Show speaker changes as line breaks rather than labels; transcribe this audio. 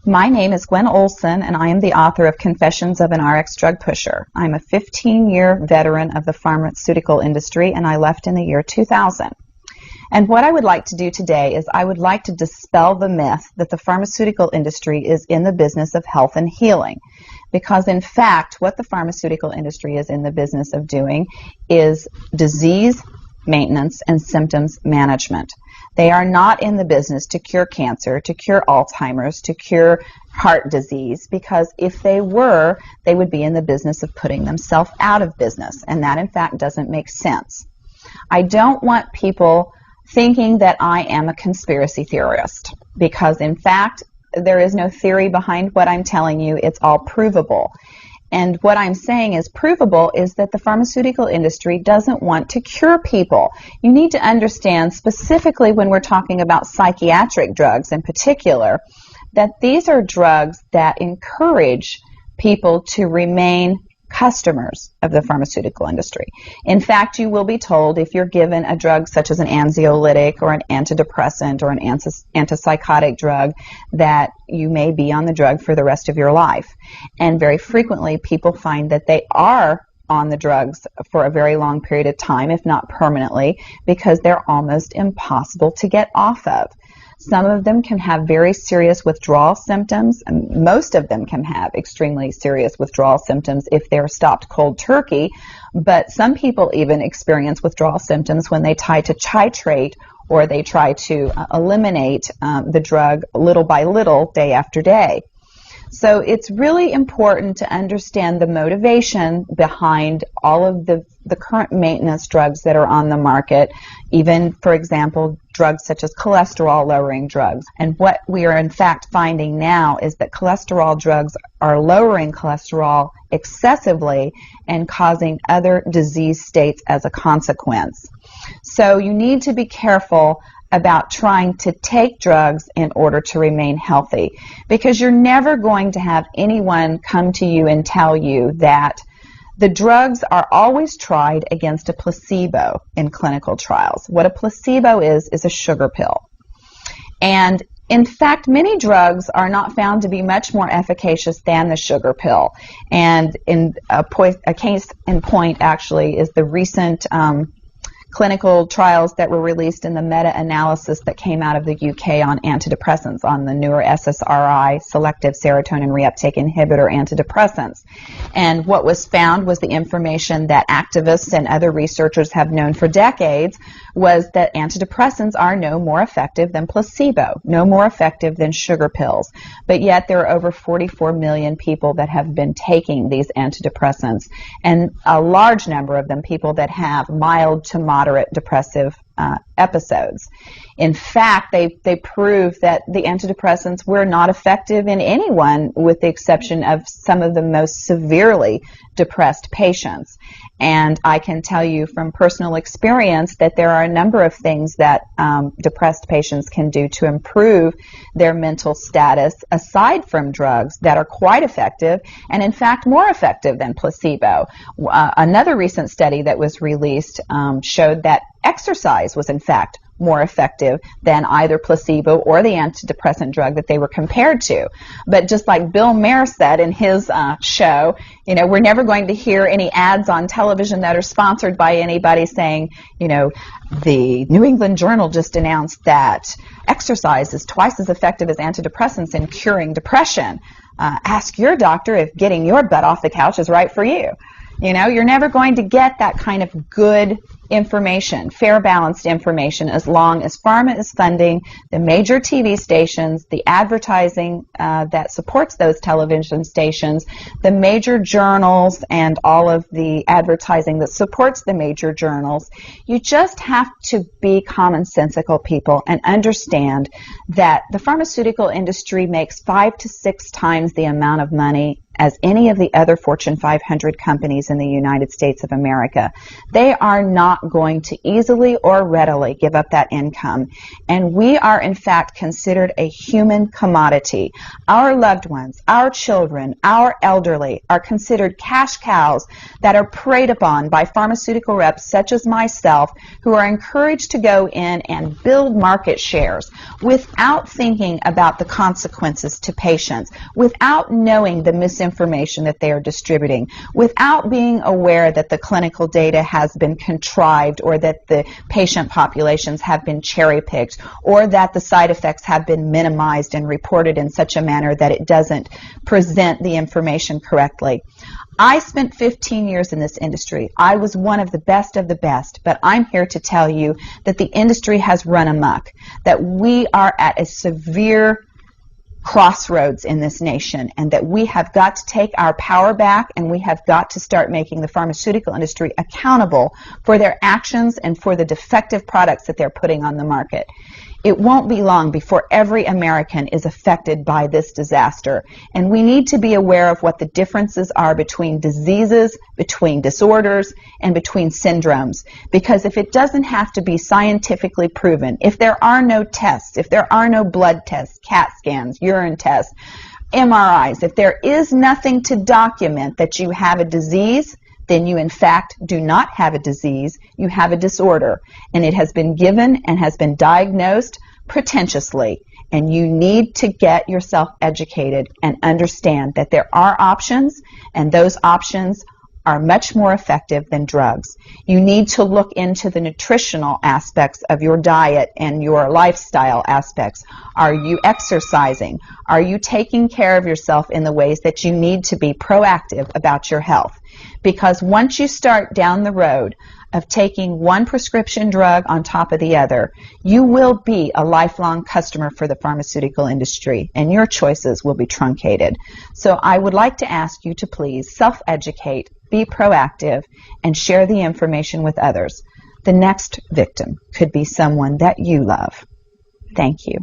My name is Gwen Olsen, and I am the author of Confessions of an RX Drug Pusher. I'm a 15-year veteran of the pharmaceutical industry, and I left in the year 2000. And what I would like to do today is I would like to dispel the myth that the pharmaceutical industry is in the business of health and healing. Because in fact, what the pharmaceutical industry is in the business of doing is disease maintenance and symptoms management. They are not in the business to cure cancer, to cure Alzheimer's, to cure heart disease, because if they were, they would be in the business of putting themselves out of business, and that in fact doesn't make sense. I don't want people thinking that I am a conspiracy theorist, because in fact there is no theory behind what I'm telling you. It's all provable. And what I'm saying is provable is that the pharmaceutical industry doesn't want to cure people. You need to understand, specifically when we're talking about psychiatric drugs in particular, that these are drugs that encourage people to remain customers of the pharmaceutical industry. In fact, you will be told if you're given a drug such as an anxiolytic or an antidepressant or an antipsychotic drug that you may be on the drug for the rest of your life. And very frequently people find that they are on the drugs for a very long period of time, if not permanently, because they're almost impossible to get off of. Some of them can have very serious withdrawal symptoms, and most of them can have extremely serious withdrawal symptoms if they're stopped cold turkey, but some people even experience withdrawal symptoms when they try to titrate or they try to eliminate the drug little by little, day after day. So it's really important to understand the motivation behind all of the current maintenance drugs that are on the market, even, for example, drugs such as cholesterol-lowering drugs. And what we are in fact finding now is that cholesterol drugs are lowering cholesterol excessively and causing other disease states as a consequence. So you need to be careful about trying to take drugs in order to remain healthy, because you're never going to have anyone come to you and tell you that the drugs are always tried against a placebo in clinical trials. What a placebo is a sugar pill. And in fact, many drugs are not found to be much more efficacious than the sugar pill. And in a case in point actually is the recent clinical trials that were released in the meta-analysis that came out of the UK on antidepressants, on the newer SSRI, selective serotonin reuptake inhibitor antidepressants. And what was found was the information that activists and other researchers have known for decades, was that antidepressants are no more effective than placebo, no more effective than sugar pills. But yet there are over 44 million people that have been taking these antidepressants, and a large number of them people that have mild to moderate depressive episodes. In fact, they prove that the antidepressants were not effective in anyone with the exception of some of the most severely depressed patients. And I can tell you from personal experience that there are a number of things that depressed patients can do to improve their mental status aside from drugs that are quite effective and in fact more effective than placebo. Another recent study that was released showed that exercise was in fact more effective than either placebo or the antidepressant drug that they were compared to. But just like Bill Maher said in his show, you know, we're never going to hear any ads on television that are sponsored by anybody saying, you know, the New England Journal just announced that exercise is twice as effective as antidepressants in curing depression. Ask your doctor if getting your butt off the couch is right for you. You know, you're never going to get that kind of good information, fair, balanced information, as long as pharma is funding the major TV stations, the advertising that supports those television stations, the major journals, and all of the advertising that supports the major journals. You just have to be commonsensical people and understand that the pharmaceutical industry makes 5 to 6 times the amount of money as any of the other Fortune 500 companies in the United States of America. They are not going to easily or readily give up that income. And we are, in fact, considered a human commodity. Our loved ones, our children, our elderly are considered cash cows that are preyed upon by pharmaceutical reps such as myself, who are encouraged to go in and build market shares without thinking about the consequences to patients, without knowing the misinformation that they are distributing, without being aware that the clinical data has been contrived, or that the patient populations have been cherry-picked, or that the side effects have been minimized and reported in such a manner that it doesn't present the information correctly. I spent 15 years in this industry. I was one of the best, but I'm here to tell you that the industry has run amok, that we are at a severe crossroads in this nation, and that we have got to take our power back, and we have got to start making the pharmaceutical industry accountable for their actions and for the defective products that they're putting on the market. It won't be long before every American is affected by this disaster, and we need to be aware of what the differences are between diseases, between disorders, and between syndromes. Because if it doesn't have to be scientifically proven, if there are no tests, if there are no blood tests, CAT scans, urine tests, MRIs, if there is nothing to document that you have a disease, then you in fact do not have a disease, you have a disorder, and it has been given and has been diagnosed pretentiously, and you need to get yourself educated and understand that there are options, and those options are much more effective than drugs. You need to look into the nutritional aspects of your diet and your lifestyle aspects. Are you exercising? Are you taking care of yourself in the ways that you need to be proactive about your health? Because once you start down the road of taking one prescription drug on top of the other, you will be a lifelong customer for the pharmaceutical industry, and your choices will be truncated. So I would like to ask you to please self-educate, be proactive, and share the information with others. The next victim could be someone that you love. Thank you.